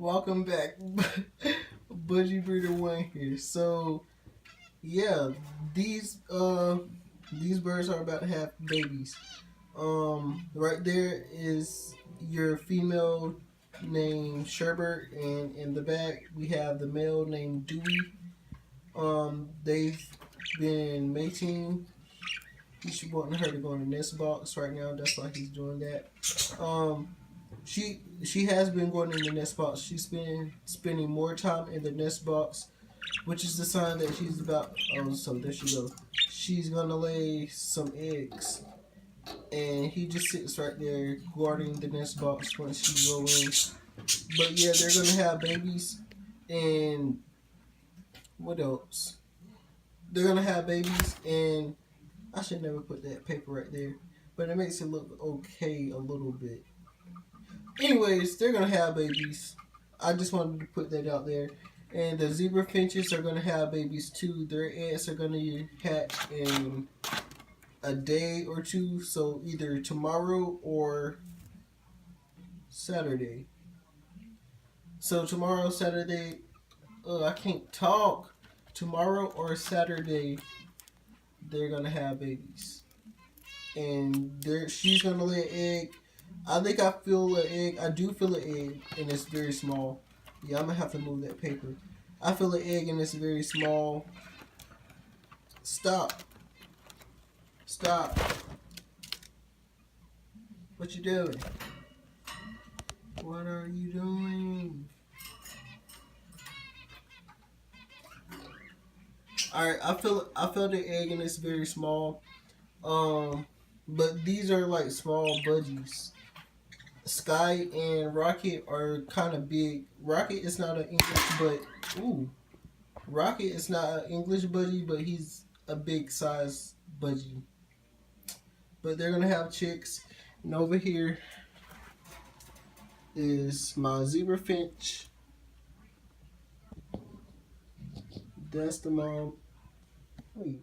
Welcome back. Budgie Breeder One here. So yeah, these these birds are about to have babies. Right there is your female named Sherbet, and in the back we have the male named Dewy. They've been mating. He's wanting her to go in the nest box right now. That's why he's doing that. Um, she has been going in the nest box. She's been spending more time in the nest box, which is the sign that she's about. Oh, so there she goes. She's gonna lay some eggs, and he just sits right there guarding the nest box once she go in. But yeah, they're gonna have babies, and what else? They're gonna have babies, and I should never put that paper right there, but it makes it look okay a little bit. Anyways, they're gonna have babies. I just wanted to put that out there. And the zebra finches are gonna have babies too. Their eggs are gonna hatch in a day or two, so either tomorrow or Saturday. So tomorrow, Saturday. I can't talk. Tomorrow or Saturday, they're gonna have babies, and she's gonna lay an egg. I think I feel an egg. I do feel an egg, and it's very small. Yeah, I'm gonna have to move that paper. I feel an egg, and it's very small. Stop. Stop. What you doing? What are you doing? Alright, I feel the egg, and it's very small. But these are like small budgies. Sky and Rocket are kind of big. Rocket is not an English, but Rocket is not an English budgie, but he's a big size budgie. But they're gonna have chicks, and over here is my zebra finch. That's the mom. Wait.